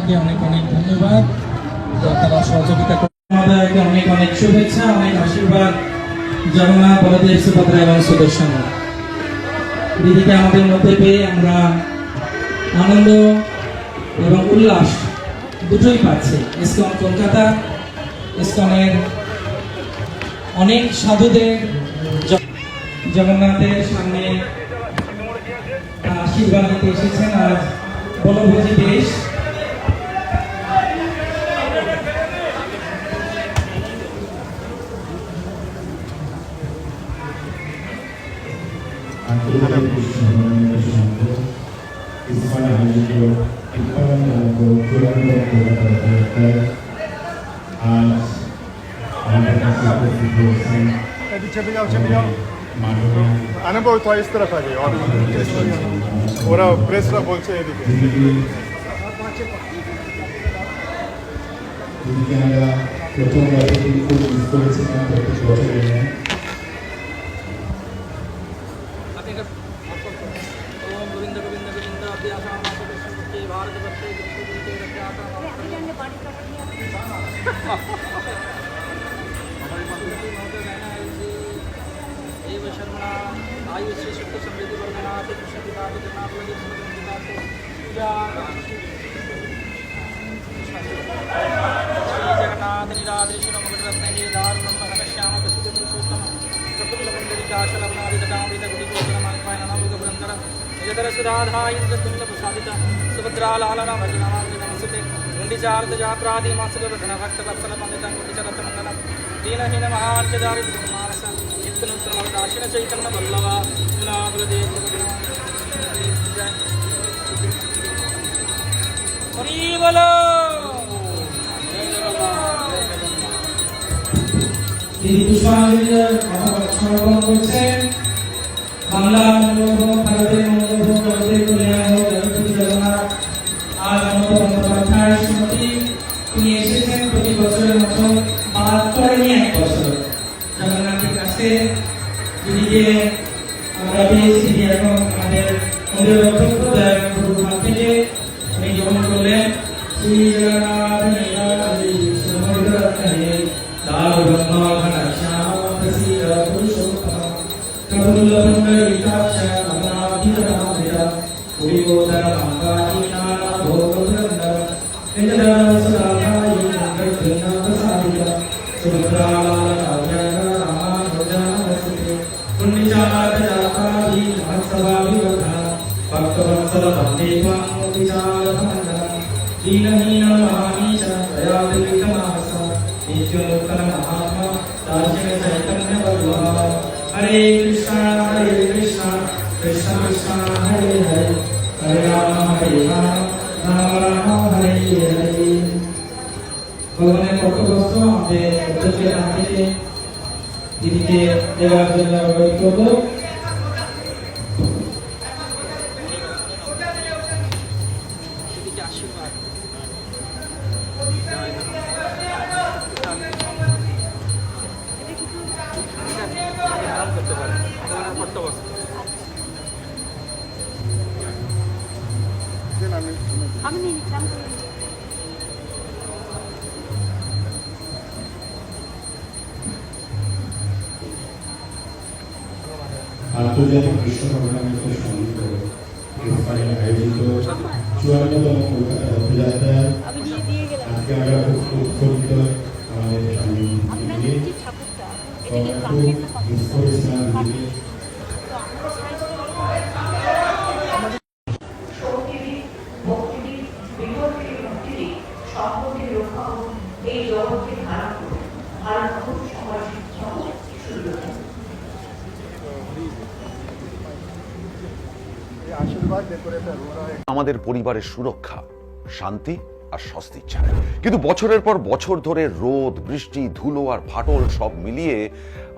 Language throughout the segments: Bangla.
প্রশাসনকে অনেক অনেক ধন্যবাদ, তারা সহযোগিতা করে। আমাদেরকে অনেক অনেক শুভেচ্ছা, অনেক আশীর্বাদ। জগন্নাথ, বলদেব, সুভদ্রা এবং সুদর্শন দিদিকে আমাদের মধ্যে পেয়ে আমরা আনন্দ এবং উল্লাস দুটোই পাচ্ছি। ইসকন কলকাতা, ইসকনের অনেক সাধুদের জগন্নাথের সামনে আশীর্বাদ নিতে এসেছেন। আজ বনভোজি দেশ, चले जाओ अनुभव तो इस तरफ आ जाए और ওরা প্রেসরা বলছে এদিকে আমরা প্রথমবার খুব মিস করেছিলাম প্রত্যেক বছর। आयुष्य सुख समृद्धि वर्धनाथ कृष्ण पिता जगन्नाथ लगे पिता को पूजा श्री जगन्नाथ निरादृश्य मगरत्न हे दारुणं महनश्याम प्रसिद्ध पुरुषोत्तम प्रकृति लवंदरिकाशलवनादि तदामृत गुडी गोचर मानपाय नमोग पुरंदर निजधर सुराधा इंद्र तुंग प्रसादित सुभद्रा लालना भजनामांग नमस्ते मुंडिचार्थ जात्रादि मासुर धन भक्त वत्सल पंडितं गुडिचरत मंगलम दीनहीन महार्च दारिद्र मानस दाशिन चैतन्य बल्लवा বাংলা মঙ্গল ভারতের মঙ্গল ভারতের কল্যাণ হোক, জগৎপতি জগন্নাথ। আজ মমতা বন্দ্যোপাধ্যায় শ্রীমতী তিনি এসেছেন প্রতি বছরের মতো, বাদ করেনি এক বছর। জগন্নাথের কাছে দিদিকে আমরা পেয়েছি, তিনি এখন আমাদের মন্দির অধ্যক্ষ দয়ানন্দ থেকে উনি গ্রহণ করলেন। শ্রী জগন্নাথ নীলাদ্রি সমুদ্রতলে দারুগঙ্গা ঘনশ্যাম প্রসীদ পুরুষোত্তম কবুলভঙ্গরিতাক্ষ নানাভিধরামৃতা পুরীগোদর মঙ্গাদীনাম ভোগভ্রন্দর নিজধর্মসুরাধায়ি মঙ্গলধীনা প্রসাদিত সুভদ্রালালাভ্যঙ্গ রামানুজানমস্তুতে পুণ্যচারক জাতাভি মহৎসভাভিবর্ধনা ভক্তবৎসল বন্দে ত্বাং বিচারভঞ্জনা দীনহীন মহানীচ দয়াবিতমানস নিত্যমুক্তন মহাত্মা দার্শনিক চৈতন্য বল্লভ। হরে কৃষ্ণ কৃষ্ণ কৃষ্ণ হরে হরে, হরে রাম রাম রাম হরে হরে। ভগবানের পক্ষবস্ত্র আমাদের অধ্যক্ষের নাম থেকে দিদিকে দেওয়ার জন্য অনুরোধ করবো। আমি নিয়ে নিচ্ছিলাম। আন্তর্জাতিক বিশ্বকর্মা মিত্রের সঙ্গীত আয়োজিত 54তম কলকাতা রথযাত্রায় আজকে আমরা খুব উৎফুল্লিত। আমাদের স্বামী আমরা খুব মিস করেছিলাম দিদিকে। আমাদের পরিবারের সুরক্ষা, শান্তি আর স্বস্তির ছাড়া। কিন্তু বছরের পর বছর ধরে রোদ, বৃষ্টি, ধুলো আর ফাটল সব মিলিয়ে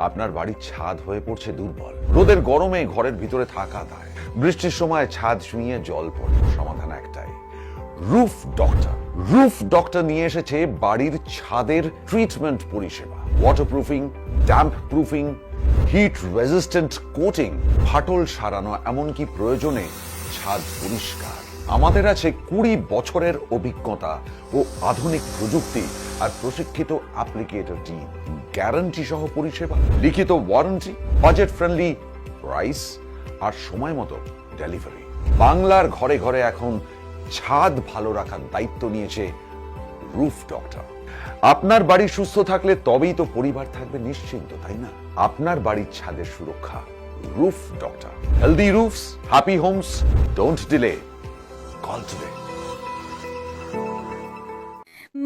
আপনার বাড়ির ছাদ হয়ে পড়ছে দুর্বল। রোদের গরমে ঘরের ভিতরে থাকা দায়, বৃষ্টির সময় ছাদ ছুঁয়ে জল পড়ে। সমাধান একটাই, রুফ ডক্টর। রুফ ডক্টর নিয়ে এসেছে বাড়ির ছাদের ট্রিটমেন্ট পরিষেবা। Waterproofing, damp proofing, hit resistant coating, ফাটল সারানো, এমনকি প্রয়োজনে ছাদ পরিষ্কার। আমাদের আছে 20 বছরের অভিজ্ঞতা ও আধুনিক প্রযুক্তি আর প্রশিক্ষিত অ্যাপ্লিকেটর টিম, গ্যারান্টি সহ পরিষেবা, লিখিত ওয়ারেন্টি, বাজেট ফ্রেন্ডলি প্রাইস আর সময় মতো ডেলিভারি। বাংলার ঘরে ঘরে এখন ছাদ ভালো রাখার দায়িত্ব নিয়েছে রুফ ডক্টর। আপনার বাড়ি সুস্থ থাকলে তবেই তো পরিবার থাকবে নিশ্চিন্ত, তাই না? আপনার বাড়ির ছাদের সুরক্ষা roof doctor. Healthy roofs, happy homes, don't delay, call today.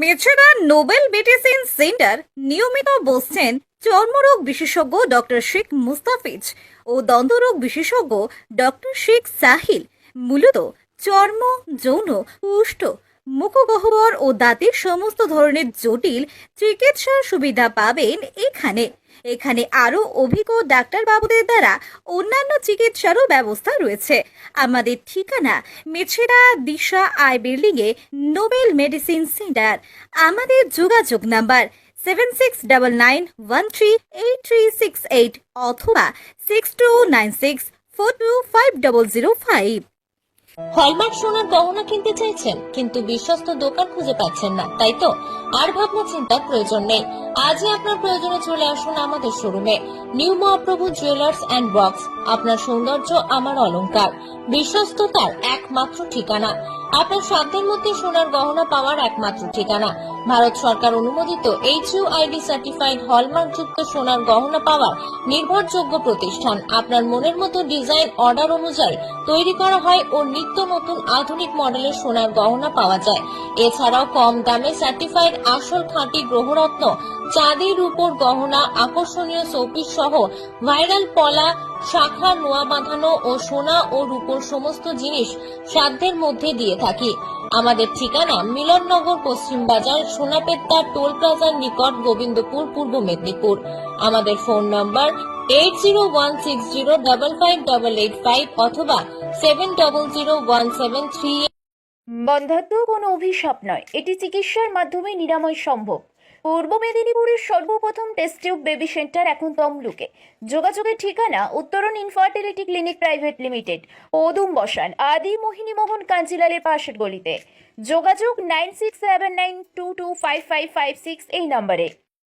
Mecheda Nobel medicine centre নিয়মিত বসছেন চর্মরোগ বিশেষজ্ঞ ডক্টর শেখ মুস্তাফিজ ও দন্তরোগ বিশেষজ্ঞ ডক্টর শেখ সাহিল। মূলত চর্ম, যৌন, কুষ্ঠ, মুখগহ্বর ও দাঁতের সমস্ত ধরনের জটিল চিকিৎসার সুবিধা পাবেন এখানে আরও অভিজ্ঞ ডাক্তার বাবুদের দ্বারা অন্যান্য চিকিৎসারও ব্যবস্থা রয়েছে। আমাদের ঠিকানা মেছেদা দিশা আই বিল্ডিং এ নোবেল মেডিসিন সেন্টার। আমাদের যোগাযোগ নাম্বার 7699138368 অথবা 6296425005। হলমার্ক সোনার গহনা কিনতে চাইছেন কিন্তু বিশ্বস্ত দোকান খুঁজে পাচ্ছেন না, তাই তো? আর ভাবনা চিন্তার প্রয়োজন নেই। আজই আপনার প্রয়োজনে চলে আসুন আমাদের শোরুমে। New Mahaprabhu jewellers and works, আপনার সৌন্দর্য আমার অলংকার, বিশ্বস্ততার একমাত্র ঠিকানা, আপনার সাধ্যের মধ্যে সোনার গহনা পাওয়ার একমাত্র ঠিকানা। ভারত সরকার অনুমোদিত HUID সার্টিফাইড হলমার্ক যুক্ত সোনার গহনা পাওয়ার নির্ভরযোগ্য প্রতিষ্ঠান। আপনার মনের মতো ডিজাইন অর্ডার অনুযায়ী তৈরি করা হয় ও নিত্য নতুন আধুনিক মডেলের সোনার গহনা পাওয়া যায়। এছাড়াও কম দামে সার্টিফাইড আসল খাঁটি গ্রহরত্ন, চাঁদি, রূপোর গহনা, আকর্ষণীয় শোপিস সহ ভাইরাল পলা, শাখা, নোয়া বাঁধানো ও সোনা ও রূপোর সমস্ত জিনিস সাধ্যের মধ্যে দিয়ে থাকি। আমাদের ঠিকানা মিলননগর, পশ্চিম বাজার, সোনাপেত্তা টোল প্লাজার নিকট, গোবিন্দপুর, পূর্ব মেদিনীপুর। আমাদের ফোন নম্বর 8016055885 অথবা 700173। বন্ধ্যাত্ব কোনো অভিশাপ নয়, এটি চিকিৎসার মাধ্যমে নিরাময় সম্ভব। পূর্ব মেদিনীপুরের সর্বপ্রথম টেস্ট টিউব বেবি সেন্টার এখন তমলুকে। যোগাযোগের ঠিকানা উত্তরণ ইনফার্টিলিটি ক্লিনিক প্রাইভেট লিমিটেড, পদুম বসান, আদি মোহিনী মোহন কাঞ্জিলালের পাশের গলিতে। যোগাযোগ 9679225556 এই নম্বরে।